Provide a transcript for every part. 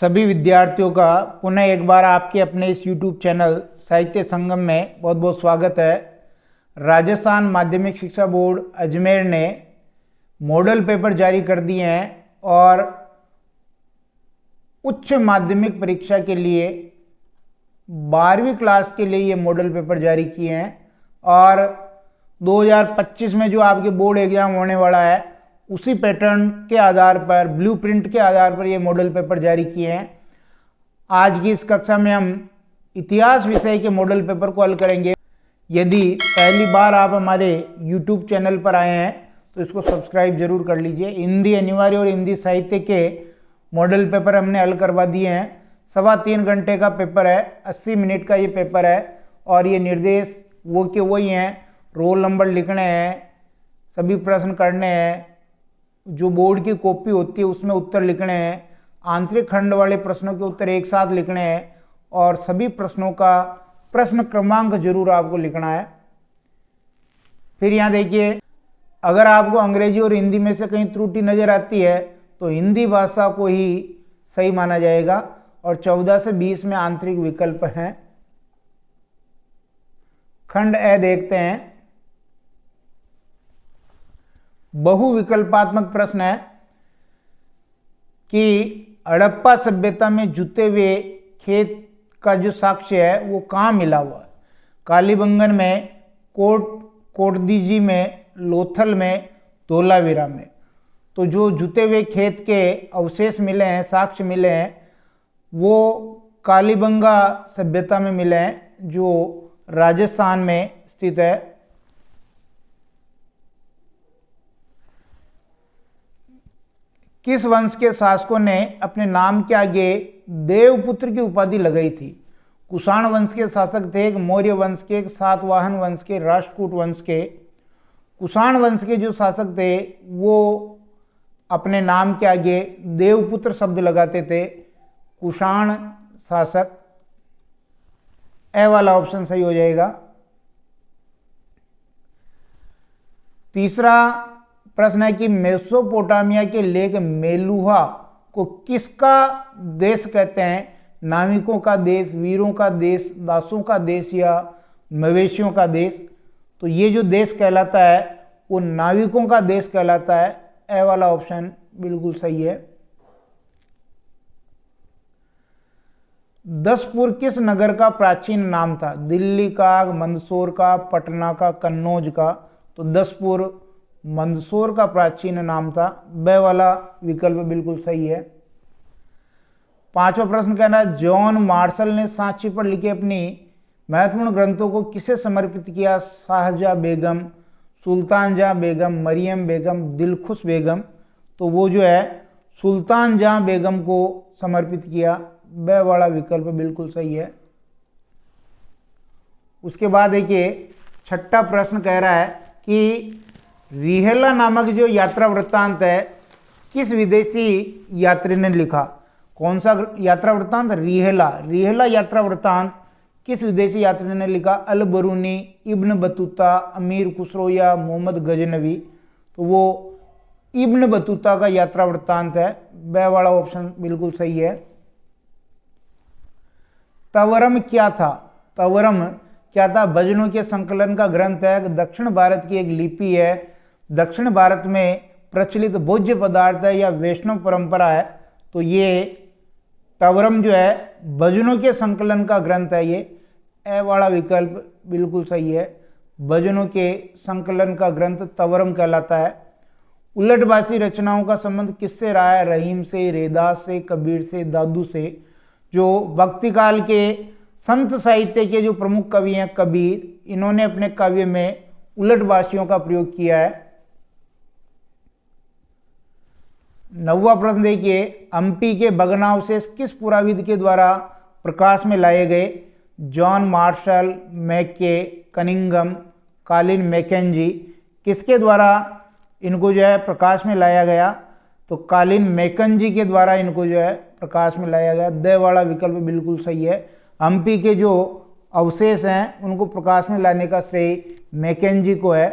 सभी विद्यार्थियों का पुनः एक बार आपके अपने इस YouTube चैनल साहित्य संगम में बहुत बहुत स्वागत है। राजस्थान माध्यमिक शिक्षा बोर्ड अजमेर ने मॉडल पेपर जारी कर दिए हैं और उच्च माध्यमिक परीक्षा के लिए 12वीं क्लास के लिए ये मॉडल पेपर जारी किए हैं और 2025 में जो आपके बोर्ड एग्जाम होने वाला है उसी पैटर्न के आधार पर, ब्लूप्रिंट के आधार पर ये मॉडल पेपर जारी किए हैं। आज की इस कक्षा में हम इतिहास विषय के मॉडल पेपर को हल करेंगे। यदि पहली बार आप हमारे YouTube चैनल पर आए हैं तो इसको सब्सक्राइब जरूर कर लीजिए। हिंदी अनिवार्य और हिंदी साहित्य के मॉडल पेपर हमने हल करवा दिए हैं। 3.25 घंटे का पेपर है, 80 मिनट का ये पेपर है और ये निर्देश वो के वही हैं। रोल नंबर लिखने हैं, सभी प्रश्न करने हैं, जो बोर्ड की कॉपी होती है उसमें उत्तर लिखने हैं, आंतरिक खंड वाले प्रश्नों के उत्तर एक साथ लिखने हैं और सभी प्रश्नों का प्रश्न क्रमांक जरूर आपको लिखना है। फिर यहाँ देखिए, अगर आपको अंग्रेजी और हिंदी में से कहीं त्रुटि नज़र आती है तो हिंदी भाषा को ही सही माना जाएगा और 14 से 20 में आंतरिक विकल्प हैं। खंड ए देखते हैं। बहुविकल्पात्मक प्रश्न है कि हड़प्पा सभ्यता में जुते हुए खेत का जो साक्ष्य है वो कहाँ मिला हुआ है? कालीबंगन में, कोटदीजी में, लोथल में, धोलावीरा में। तो जो जुते हुए खेत के अवशेष मिले हैं, साक्ष्य मिले हैं, वो कालीबंगा सभ्यता में मिले हैं जो राजस्थान में स्थित है। किस वंश के शासकों ने अपने नाम के आगे देवपुत्र की उपाधि लगाई थी? कुषाण वंश के शासक थे, एक मौर्य वंश के, एक सातवाहन वंश के, राष्ट्रकूट वंश के। कुषाण वंश के जो शासक थे वो अपने नाम के आगे देवपुत्र शब्द लगाते थे। कुषाण शासक, ए वाला ऑप्शन सही हो जाएगा। तीसरा प्रश्न है कि मेसोपोटामिया के लेक मेलुहा को किसका देश कहते हैं? नाविकों का देश, वीरों का देश, दासों का देश या मवेशियों का देश? तो ये जो देश कहलाता है वो नाविकों का देश कहलाता है। ए वाला ऑप्शन बिल्कुल सही है। दसपुर किस नगर का प्राचीन नाम था? दिल्ली का, मंदसौर का, पटना का, कन्नौज का? तो दसपुर मंदसौर का प्राचीन नाम था। बे वाला विकल्प बिल्कुल सही है। 5वां प्रश्न कहना है, जॉन मार्शल ने सांची पर लिखे अपनी महत्वपूर्ण ग्रंथों को किसे समर्पित किया? शाहजहां बेगम, सुल्तान जहां बेगम, मरियम बेगम, दिलखुश बेगम? तो वो जो है सुल्तान जहां बेगम को समर्पित किया। बे वाला विकल्प बिल्कुल सही है। उसके बाद देखिए, 6वां प्रश्न कह रहा है कि रिहेला नामक जो यात्रा वृत्तांत है किस विदेशी यात्री ने लिखा? कौन सा यात्रा वृत्तांत? रिहेला यात्रा वृत्तांत किस विदेशी यात्री ने लिखा? अल बरूनी, इब्न बतूता, अमीर खुसरो या मोहम्मद गजनवी? तो वो इब्न बतूता का यात्रा वृत्तांत है। बे वाला ऑप्शन बिल्कुल सही है। तवरम क्या था? तवरम क्या था? भजनों के संकलन का ग्रंथ है, दक्षिण भारत की एक लिपि है, दक्षिण भारत में प्रचलित भोज्य पदार्थ है या वैष्णव परंपरा है? तो ये तवरम जो है भजनों के संकलन का ग्रंथ है। ये ए वाला विकल्प बिल्कुल सही है। भजनों के संकलन का ग्रंथ तवरम कहलाता है। उलटभाषी रचनाओं का संबंध किससे रहा है? रहीम से, रेदास से, कबीर से, दादू से? जो भक्ति काल के संत साहित्य के जो प्रमुख कवि हैं कबीर, इन्होंने अपने काव्य में उलटभाषियों का प्रयोग किया है। 9वां प्रश्न देखिए, हम्पी के भग्नावशेष किस पुराविद के द्वारा प्रकाश में लाए गए? जॉन मार्शल, मैके, कनिंगम, कालिन मैकेंजी? किसके द्वारा इनको जो है प्रकाश में लाया गया? तो कालिन मैकेंजी के द्वारा इनको जो है प्रकाश में लाया गया। दे वाला विकल्प बिल्कुल सही है। हम्पी के जो अवशेष हैं उनको प्रकाश में लाने का श्रेय मैकेंजी को है।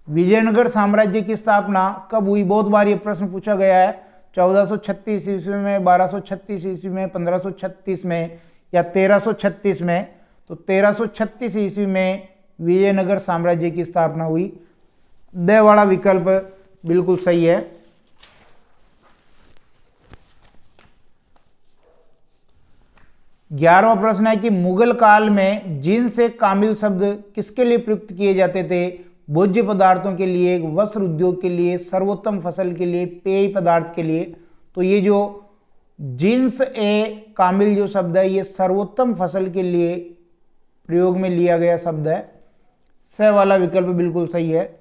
विजयनगर साम्राज्य की स्थापना कब हुई? बहुत बार ये प्रश्न पूछा गया है। 1436 ईस्वी में, 1236 ईस्वी में, 1536 में या 1336 में? तो 1336 ईस्वी में विजयनगर साम्राज्य की स्थापना हुई। द वाला विकल्प बिल्कुल सही है। 11वां प्रश्न है कि मुगल काल में जींस से कामिल शब्द किसके लिए प्रयुक्त किए जाते थे? भोज्य पदार्थों के लिए, वस्त्र उद्योग के लिए, सर्वोत्तम फसल के लिए, पेय पदार्थ के लिए। तो ये जो जींस ए कामिल जो शब्द है ये सर्वोत्तम फसल के लिए प्रयोग में लिया गया शब्द है। स वाला विकल्प बिल्कुल सही है।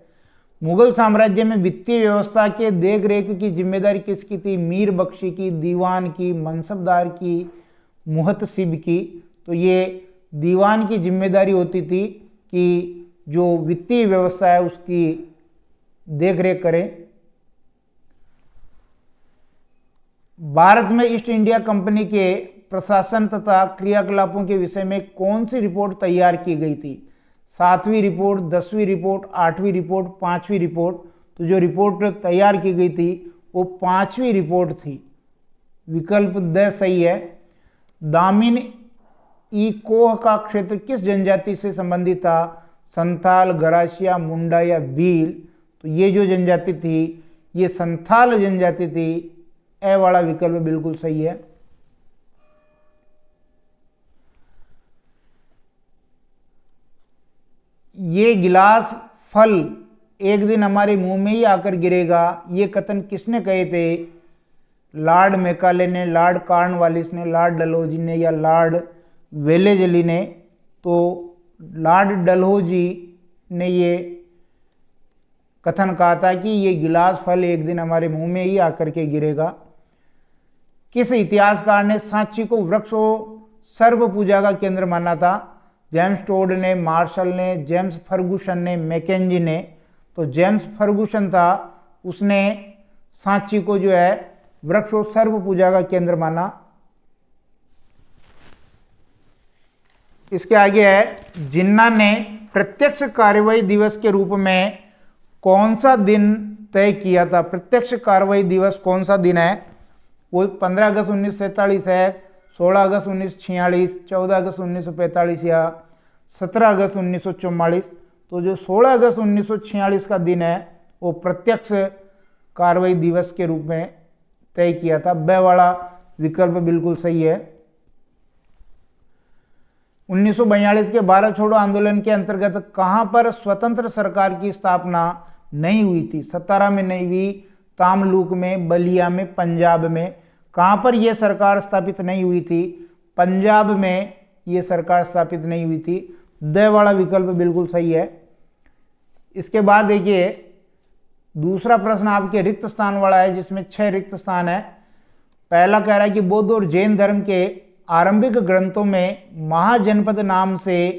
मुगल साम्राज्य में वित्तीय व्यवस्था के देख रेख की जिम्मेदारी किसकी थी? मीर बख्शी की, दीवान की, मनसबदार की, मुहतसिब की? तो ये दीवान की जिम्मेदारी होती थी कि जो वित्तीय व्यवस्था है उसकी देख रेख करें। भारत में ईस्ट इंडिया कंपनी के प्रशासन तथा क्रियाकलापों के विषय में कौन सी रिपोर्ट तैयार की गई थी? 7वीं रिपोर्ट, 10वीं रिपोर्ट, 8वीं रिपोर्ट, 5वीं रिपोर्ट? तो जो रिपोर्ट तैयार की गई थी वो 5वीं रिपोर्ट थी। विकल्प द सही है। दामिन ई कोह का क्षेत्र किस जनजाति से संबंधित था? संथाल, गरासिया, मुंडा या भील? तो ये जो जनजाति थी ये संथाल जनजाति थी। ए वाला विकल्प बिल्कुल सही है। ये गिलास फल एक दिन हमारे मुंह में ही आकर गिरेगा, ये कथन किसने कहे थे? लॉर्ड मैकाले ने, लॉर्ड कॉर्नवालिस ने, लॉर्ड डलहौजी ने या लॉर्ड वेलेजली ने? तो लॉर्ड डलहौजी ने ये कथन कहा था कि ये गिलास फल एक दिन हमारे मुंह में ही आकर के गिरेगा। किस इतिहासकार ने सांची को वृक्ष सर्व पूजा का केंद्र माना था? जेम्स टोड ने, मार्शल ने, जेम्स फर्गुसन ने, मैकेंजी ने? तो जेम्स फर्गुसन था, उसने सांची को जो है वृक्ष सर्व पूजा का केंद्र माना। इसके आगे है जिन्ना ने प्रत्यक्ष कार्रवाई दिवस के रूप में कौन सा दिन तय किया था? प्रत्यक्ष कार्रवाई दिवस कौन सा दिन है? वो 15 अगस्त 1947 है, 16 अगस्त 1946, 14 अगस्त 1945 या 17 अगस्त 1944? तो जो 16 अगस्त 1946 का दिन है वो प्रत्यक्ष कार्रवाई दिवस के रूप में तय किया था। ब वाला विकल्प बिल्कुल सही है। 1942 के भारत छोड़ो आंदोलन के अंतर्गत कहां पर स्वतंत्र सरकार की स्थापना नहीं हुई थी? सतारा में नहीं हुई, तामलुक में, बलिया में, पंजाब में? कहां पर यह सरकार स्थापित नहीं हुई थी? पंजाब में यह सरकार स्थापित नहीं हुई थी। द वाला विकल्प बिल्कुल सही है। इसके बाद देखिए दूसरा प्रश्न आपके रिक्त स्थान वाला है जिसमें 6 रिक्त स्थान है। पहला कह रहा है कि बौद्ध और जैन धर्म के आरंभिक ग्रंथों में महाजनपद नाम से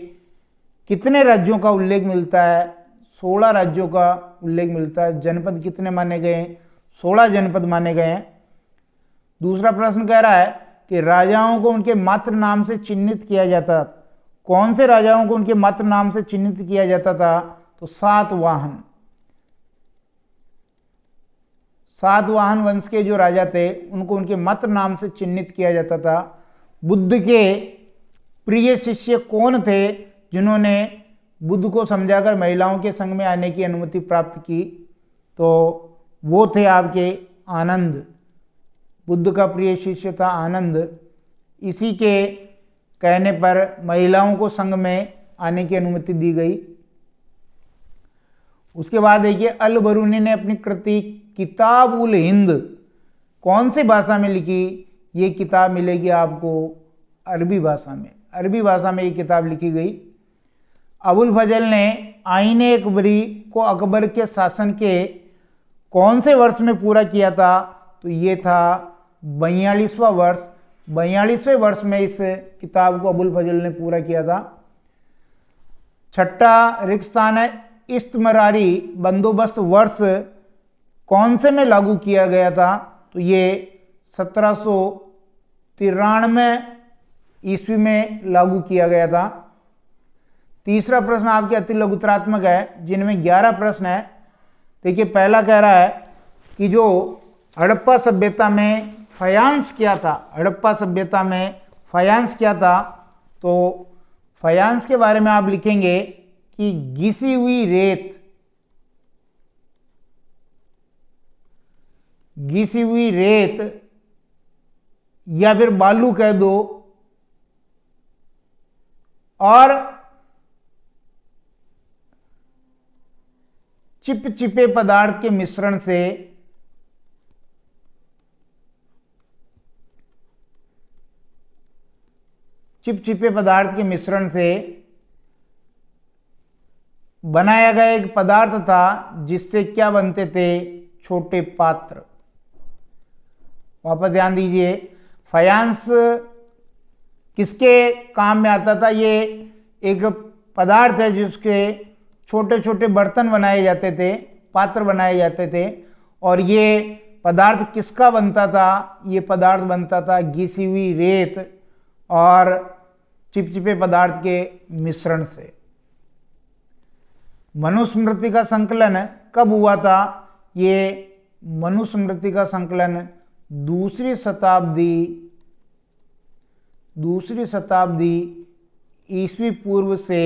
कितने राज्यों का उल्लेख मिलता है? 16 राज्यों का उल्लेख मिलता है। जनपद कितने माने गए हैं? 16 जनपद माने गए हैं। दूसरा प्रश्न कह रहा है कि राजाओं को उनके मातृ नाम से चिन्हित किया जाता। कौन से राजाओं को उनके मातृ नाम से चिन्हित किया जाता था? तो सातवाहन। सातवाहन वंश के जो राजा थे उनको उनके मातृ नाम से चिन्हित किया जाता था। बुद्ध के प्रिय शिष्य कौन थे जिन्होंने बुद्ध को समझाकर महिलाओं के संग में आने की अनुमति प्राप्त की? तो वो थे आपके आनंद। बुद्ध का प्रिय शिष्य था आनंद। इसी के कहने पर महिलाओं को संग में आने की अनुमति दी गई। उसके बाद देखिए अल बरूनी ने अपनी कृति किताब उल हिंद कौन सी भाषा में लिखी? ये किताब मिलेगी आपको अरबी भाषा में। अरबी भाषा में ये किताब लिखी गई। अबुल फजल ने आईने अकबरी को अकबर के शासन के कौन से वर्ष में पूरा किया था? तो ये था 42वां वर्ष। 42वें वर्ष में इस किताब को अबुल फजल ने पूरा किया था। छठा रिक्त स्थान है इस्तिमरारी बंदोबस्त वर्ष कौन से में लागू किया गया था? तो ये 1793 ईस्वी में लागू किया गया था। तीसरा प्रश्न आपके अति लघुतरात्मक है जिनमें 11 प्रश्न है। देखिए पहला कह रहा है कि जो हड़प्पा सभ्यता में फायांस क्या था? हड़प्पा सभ्यता में फायांस क्या था? तो फायांस के बारे में आप लिखेंगे कि घिसी हुई रेत, घिसी हुई रेत या फिर बालू कह दो, और चिपचिपे पदार्थ के मिश्रण से चिपचिपे पदार्थ के मिश्रण से बनाया गया एक पदार्थ था जिससे क्या बनते थे? छोटे पात्र। वापस ध्यान दीजिए, फायांस किसके काम में आता था? ये एक पदार्थ है जिसके छोटे छोटे बर्तन बनाए जाते थे, पात्र बनाए जाते थे, और ये पदार्थ किसका बनता था? ये पदार्थ बनता था घिसी हुई रेत और चिपचिपे पदार्थ के मिश्रण से। मनुस्मृति का संकलन कब हुआ था? ये मनुस्मृति का संकलन दूसरी शताब्दी ईस्वी पूर्व से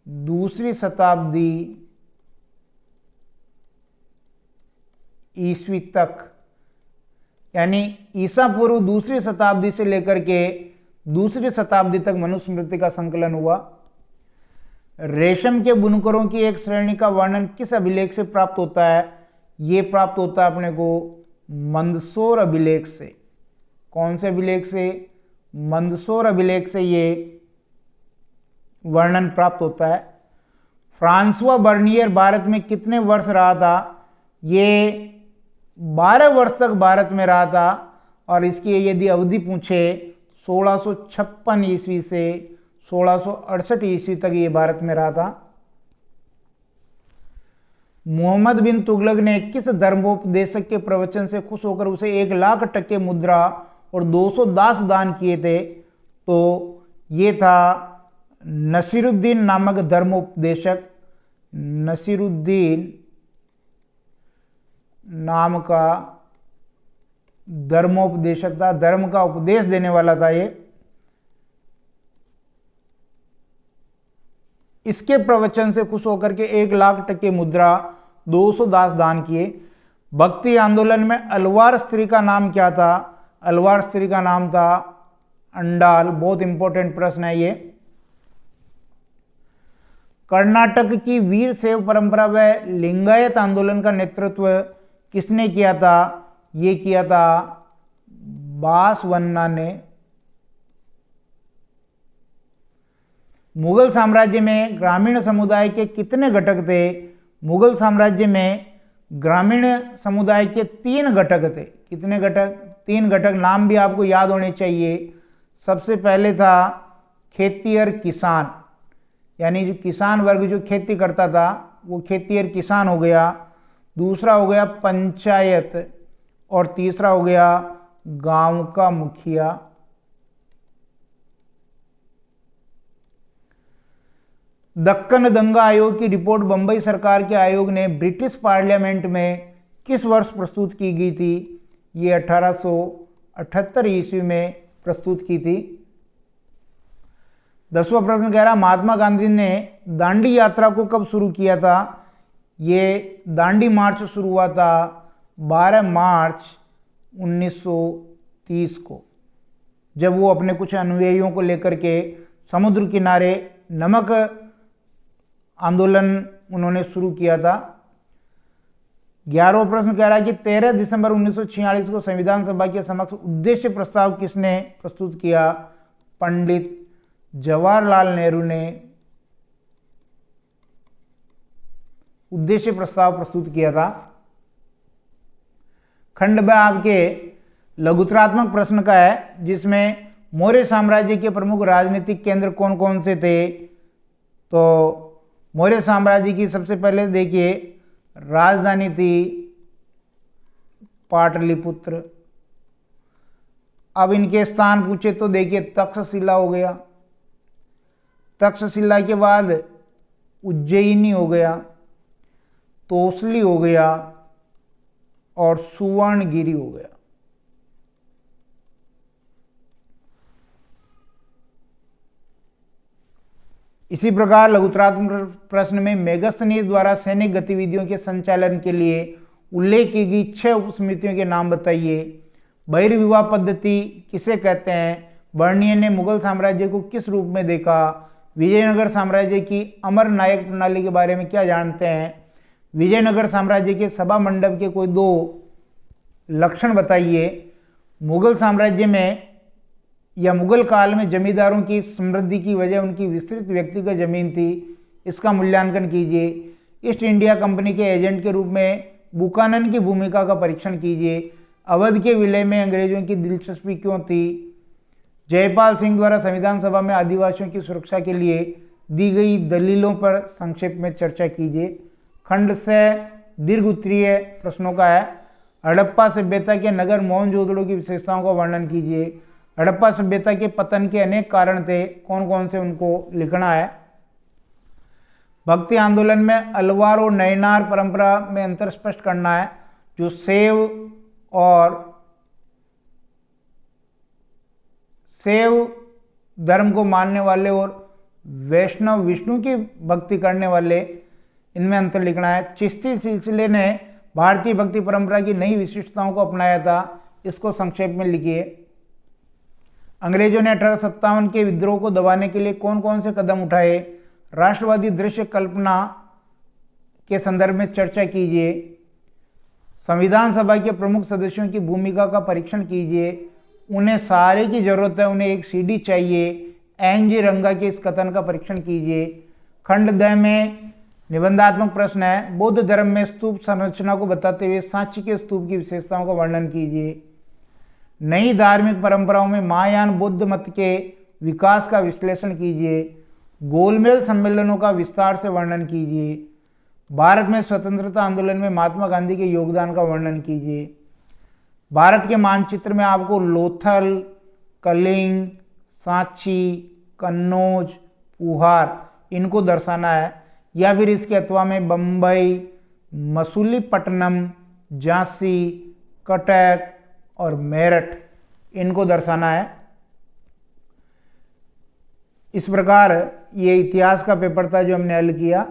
दूसरी शताब्दी ईस्वी तक, यानी ईसा पूर्व दूसरी शताब्दी से लेकर के दूसरी शताब्दी तक मनुस्मृति का संकलन हुआ। रेशम के बुनकरों की एक श्रेणी का वर्णन किस अभिलेख से प्राप्त होता है? ये प्राप्त होता है अपने को मंदसौर अभिलेख से। कौन से अभिलेख से? मंदसौर अभिलेख से ये वर्णन प्राप्त होता है। फ्रांसवा बर्नियर भारत में कितने वर्ष रहा था? ये 12 वर्ष तक भारत में रहा था, और इसकी यदि अवधि पूछे 1656 ईस्वी से 1668 ईस्वी तक ये भारत में रहा था। मोहम्मद बिन तुगलक ने किस धर्मोपदेशक के प्रवचन से खुश होकर उसे 1,00,000 टके मुद्रा और 200 दास दान किए थे? तो ये था नसीरुद्दीन नामक धर्मोपदेशक। नसीरुद्दीन नाम का धर्मोपदेशक था, धर्म का उपदेश देने वाला था ये। इसके प्रवचन से खुश होकर के 1,00,000 टके मुद्रा, 200 दास दान किए। भक्ति आंदोलन में अलवार स्त्री का नाम क्या था? अलवार स्त्री का नाम था अंडाल। बहुत इंपॉर्टेंट प्रश्न है ये। कर्नाटक की वीर शैव परंपरा व लिंगायत आंदोलन का नेतृत्व किसने किया था? ये किया था बासवन्ना ने। मुगल साम्राज्य में ग्रामीण समुदाय के कितने घटक थे? मुगल साम्राज्य में ग्रामीण समुदाय के 3 घटक थे। कितने घटक? 3 घटक। नाम भी आपको याद होने चाहिए। सबसे पहले था खेतिहर किसान, यानी जो किसान वर्ग जो खेती करता था वो खेतिहर किसान हो गया। दूसरा हो गया पंचायत, और तीसरा हो गया गांव का मुखिया। दक्कन दंगा आयोग की रिपोर्ट बंबई सरकार के आयोग ने ब्रिटिश पार्लियामेंट में किस वर्ष प्रस्तुत की गई थी? ये 1878 ईस्वी में प्रस्तुत की थी। 10वां प्रश्न कह रहा महात्मा गांधी ने दांडी यात्रा को कब शुरू किया था? ये दांडी मार्च शुरू हुआ था 12 मार्च 1930 को, जब वो अपने कुछ अनुयायियों को लेकर के समुद्र किनारे नमक आंदोलन उन्होंने शुरू किया था। 11वां प्रश्न कह रहा है कि 13 दिसंबर 1946 को संविधान सभा के समक्ष उद्देश्य प्रस्ताव किसने प्रस्तुत किया? पंडित जवाहरलाल नेहरू ने उद्देश्य प्रस्ताव प्रस्तुत किया था। खंड ब आपके लघुतरात्मक प्रश्न का है, जिसमें मौर्य साम्राज्य के प्रमुख राजनीतिक केंद्र कौन कौन से थे? तो मौर्य साम्राज्य की सबसे पहले देखिए राजधानी थी पाटलिपुत्र। अब इनके स्थान पूछे तो देखिए तक्षशिला हो गया, तक्षशिला के बाद उज्जैनी हो गया, तोसली हो गया, और सुवर्णगिरी हो गया। इसी प्रकार लघुतरात्मक प्रश्न में मेगास्थनीज द्वारा सैनिक गतिविधियों के संचालन के लिए उल्लेख की गई 6 उपसमितियों के नाम बताइए। बहिर्विवाह पद्धति किसे कहते हैं? बर्नियर ने मुगल साम्राज्य को किस रूप में देखा? विजयनगर साम्राज्य की अमर नायक प्रणाली के बारे में क्या जानते हैं? विजयनगर साम्राज्य के सभा मंडप के कोई 2 लक्षण बताइए। मुगल साम्राज्य में या मुगल काल में जमींदारों की समृद्धि की वजह उनकी विस्तृत व्यक्तिगत जमीन थी, इसका मूल्यांकन कीजिए। ईस्ट इंडिया कंपनी के एजेंट के रूप में बुकानन की भूमिका का परीक्षण कीजिए। अवध के विलय में अंग्रेजों की दिलचस्पी क्यों थी? जयपाल सिंह द्वारा संविधान सभा में आदिवासियों की सुरक्षा के लिए दी गई दलीलों पर संक्षेप में चर्चा कीजिए। खंड से दीर्घ उत्तरीय प्रश्नों का है। हड़प्पा सभ्यता के नगर मोहनजोदड़ो की विशेषताओं का वर्णन कीजिए। हड़प्पा सभ्यता के पतन के अनेक कारण थे, कौन कौन से उनको लिखना है। भक्ति आंदोलन में अलवार और नयनार परंपरा में अंतर स्पष्ट करना है। जो शैव धर्म को मानने वाले और वैष्णव विष्णु की भक्ति करने वाले, इनमें अंतर लिखना है। चिश्ती सिलसिले ने भारतीय भक्ति परंपरा की नई विशिष्टताओं को अपनाया था, इसको संक्षेप में लिखिए। अंग्रेजों ने 1857 के विद्रोह को दबाने के लिए कौन कौन से कदम उठाए? राष्ट्रवादी दृश्य कल्पना के संदर्भ में चर्चा कीजिए। संविधान सभा के प्रमुख सदस्यों की भूमिका का परीक्षण कीजिए। उन्हें सारे की जरूरत है, उन्हें एक सीडी चाहिए। एन.जी. रंगा के इस कथन का परीक्षण कीजिए। खंड द में निबंधात्मक प्रश्न है। बौद्ध धर्म में स्तूप संरचना को बताते हुए सांची के स्तूप की विशेषताओं का वर्णन कीजिए। नई धार्मिक परंपराओं में महायान बौद्ध मत के विकास का विश्लेषण कीजिए। गोलमेज सम्मेलनों का विस्तार से वर्णन कीजिए। भारत में स्वतंत्रता आंदोलन में महात्मा गांधी के योगदान का वर्णन कीजिए। भारत के मानचित्र में आपको लोथल, कलिंग, सांची, कन्नौज, पुहार इनको दर्शाना है, या फिर इसके अथवा में बम्बई, मसूलीपट्टनम, झांसी, कटक और मेरठ इनको दर्शाना है। इस प्रकार ये इतिहास का पेपर था जो हमने हल किया।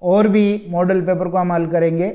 और भी मॉडल पेपर को हम हल करेंगे।